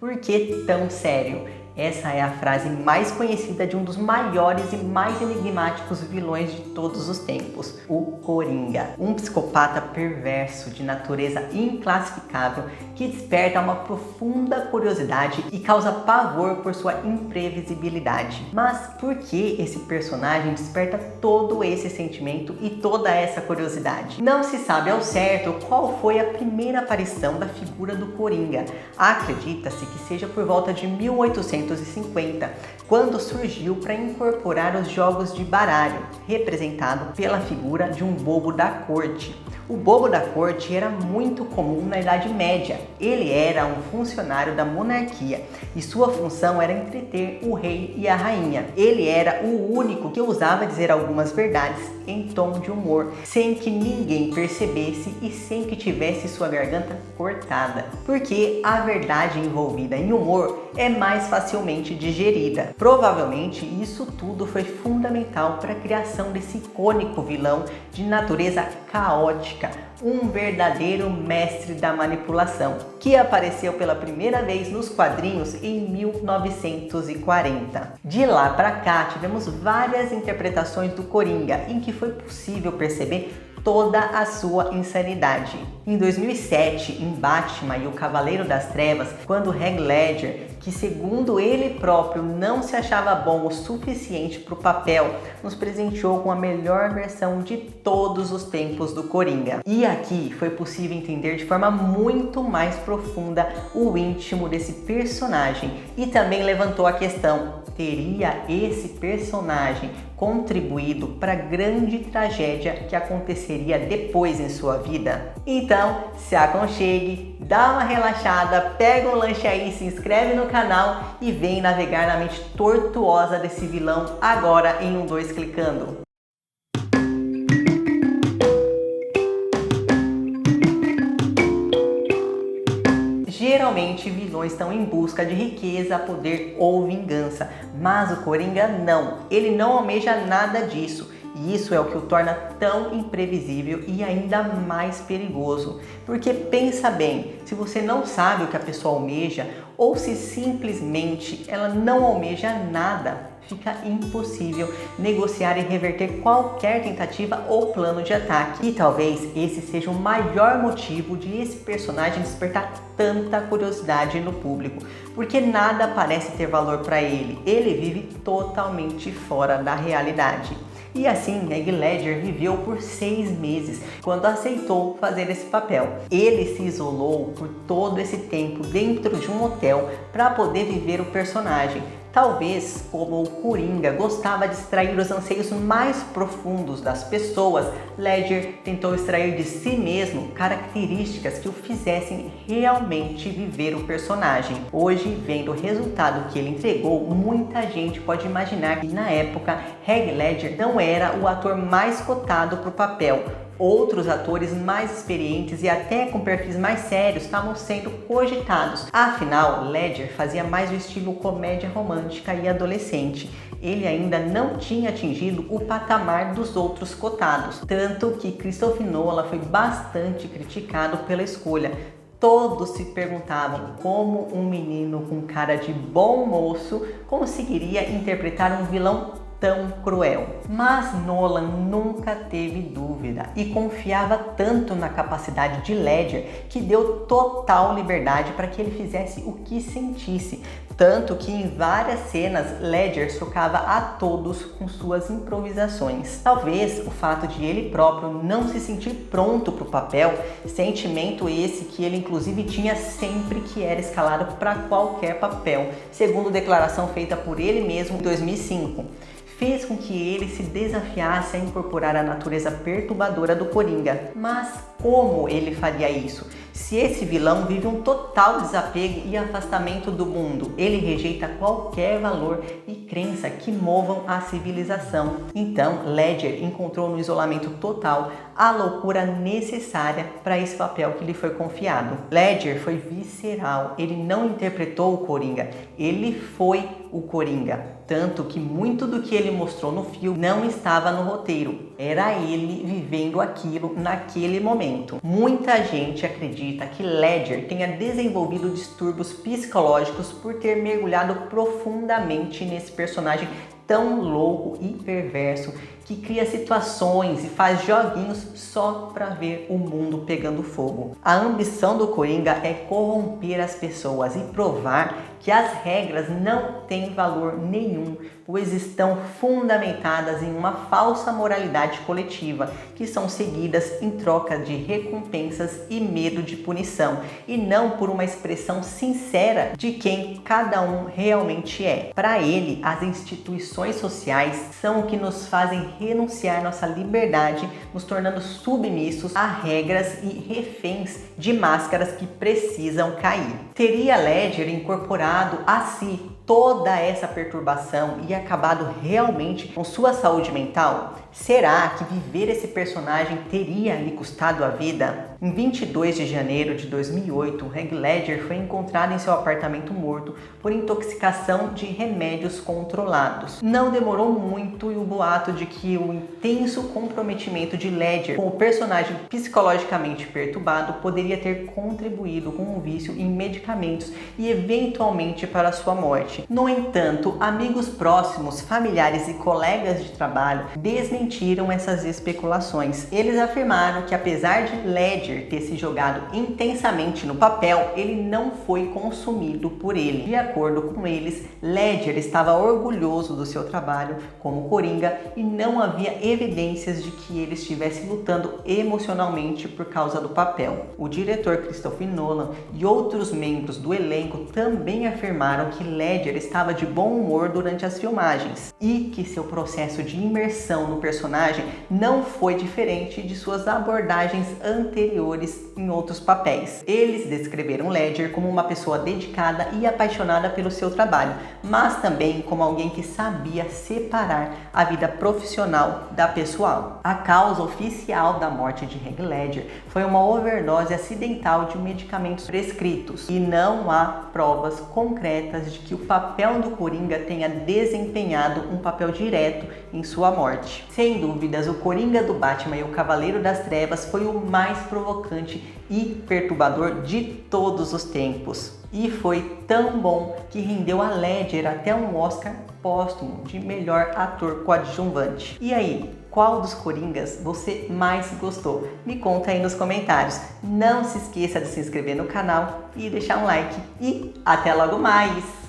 Por que tão sério? Essa é a frase mais conhecida de um dos maiores e mais enigmáticos vilões de todos os tempos, o Coringa. Um psicopata perverso de natureza inclassificável que desperta uma profunda curiosidade e causa pavor por sua imprevisibilidade. Mas por que esse personagem desperta todo esse sentimento e toda essa curiosidade? Não se sabe ao certo qual foi a primeira aparição da figura do Coringa. Acredita-se que seja por volta de 1850, quando surgiu para incorporar os jogos de baralho, representado pela figura de um bobo da corte. O bobo da corte era muito comum na Idade Média. Ele era um funcionário da monarquia e sua função era entreter o rei e a rainha. Ele era o único que ousava dizer algumas verdades em tom de humor, sem que ninguém percebesse e sem que tivesse sua garganta cortada. Porque a verdade envolvida em humor é mais facilmente digerida. Provavelmente isso tudo foi fundamental para a criação desse icônico vilão de natureza caótica, um verdadeiro mestre da manipulação, que apareceu pela primeira vez nos quadrinhos em 1940. De lá para cá, tivemos várias interpretações do Coringa, em que foi possível perceber toda a sua insanidade. Em 2007, em Batman e o Cavaleiro das Trevas, quando Heath Ledger, que segundo ele próprio não se achava bom o suficiente para o papel, nos presenteou com a melhor versão de todos os tempos do Coringa. E aqui foi possível entender de forma muito mais profunda o íntimo desse personagem e também levantou a questão: teria esse personagem contribuído para a grande tragédia que aconteceria depois em sua vida? Então, se aconchegue, dá uma relaxada, pega um lanche aí, se inscreve no canal e vem navegar na mente tortuosa desse vilão agora em 2 clicando. Geralmente, vilões estão em busca de riqueza, poder ou vingança, mas o Coringa não. Ele não almeja nada disso. E isso é o que o torna tão imprevisível e ainda mais perigoso. Porque pensa bem, se você não sabe o que a pessoa almeja, ou se simplesmente ela não almeja nada, fica impossível negociar e reverter qualquer tentativa ou plano de ataque. E talvez esse seja o maior motivo de esse personagem despertar tanta curiosidade no público, porque nada parece ter valor para ele. Ele vive totalmente fora da realidade. E assim, Heath Ledger viveu por 6 meses, quando aceitou fazer esse papel. Ele se isolou por todo esse tempo dentro de um hotel para poder viver o personagem. Talvez, como o Coringa gostava de extrair os anseios mais profundos das pessoas, Ledger tentou extrair de si mesmo características que o fizessem realmente viver o personagem. Hoje, vendo o resultado que ele entregou, muita gente pode imaginar que na época Heath Ledger não era o ator mais cotado para o papel. Outros atores mais experientes e até com perfis mais sérios estavam sendo cogitados. Afinal, Ledger fazia mais o estilo comédia romântica e adolescente. Ele ainda não tinha atingido o patamar dos outros cotados, tanto que Christopher Nolan foi bastante criticado pela escolha. Todos se perguntavam como um menino com cara de bom moço conseguiria interpretar um vilão tão cruel. Mas Nolan nunca teve dúvida e confiava tanto na capacidade de Ledger que deu total liberdade para que ele fizesse o que sentisse. Tanto que em várias cenas Ledger chocava a todos com suas improvisações. Talvez o fato de ele próprio não se sentir pronto para o papel, sentimento esse que ele inclusive tinha sempre que era escalado para qualquer papel, segundo declaração feita por ele mesmo em 2005. Fez com que ele se desafiasse a incorporar a natureza perturbadora do Coringa. Mas como ele faria isso? Se esse vilão vive um total desapego e afastamento do mundo, ele rejeita qualquer valor e crença que movam a civilização. Então, Ledger encontrou no isolamento total a loucura necessária para esse papel que lhe foi confiado. Ledger foi visceral, ele não interpretou o Coringa, ele foi o Coringa, tanto que muito do que ele mostrou no filme não estava no roteiro, era ele vivendo aquilo naquele momento. Muita gente acredita que Ledger tenha desenvolvido distúrbios psicológicos por ter mergulhado profundamente nesse personagem tão louco e perverso que cria situações e faz joguinhos só para ver o mundo pegando fogo. A ambição do Coringa é corromper as pessoas e provar que as regras não têm valor nenhum, pois estão fundamentadas em uma falsa moralidade coletiva, que são seguidas em troca de recompensas e medo de punição, e não por uma expressão sincera de quem cada um realmente é. Para ele, as instituições sociais são o que nos fazem renunciar nossa liberdade, nos tornando submissos a regras e reféns de máscaras que precisam cair. Teria Ledger incorporado a si toda essa perturbação e acabado realmente com sua saúde mental? Será que viver esse personagem teria lhe custado a vida? Em 22 de janeiro de 2008, Heath Ledger foi encontrado em seu apartamento morto por intoxicação de remédios controlados. Não demorou muito e o boato de que o intenso comprometimento de Ledger com o personagem psicologicamente perturbado poderia ter contribuído com um vício em medicamentos e eventualmente para sua morte. No entanto, amigos próximos, familiares e colegas de trabalho desmentiram essas especulações. Eles afirmaram que apesar de Ledger ter se jogado intensamente no papel, ele não foi consumido por ele. De acordo com eles, Ledger estava orgulhoso do seu trabalho como Coringa e não havia evidências de que ele estivesse lutando emocionalmente por causa do papel. O diretor Christopher Nolan e outros membros do elenco também afirmaram que Ledger estava de bom humor durante as filmagens e que seu processo de imersão no personagem não foi diferente de suas abordagens anteriores em outros papéis. Eles descreveram Ledger como uma pessoa dedicada e apaixonada pelo seu trabalho, mas também como alguém que sabia separar a vida profissional da pessoal. A causa oficial da morte de Heath Ledger foi uma overdose acidental de medicamentos prescritos e não há provas concretas de que o papel do Coringa tenha desempenhado um papel direto em sua morte. Sem dúvidas, o Coringa do Batman e o Cavaleiro das Trevas foi o mais provocante e perturbador de todos os tempos. E foi tão bom que rendeu a Ledger até um Oscar póstumo de melhor ator coadjuvante. E aí, qual dos Coringas você mais gostou? Me conta aí nos comentários. Não se esqueça de se inscrever no canal e deixar um like. E até logo mais!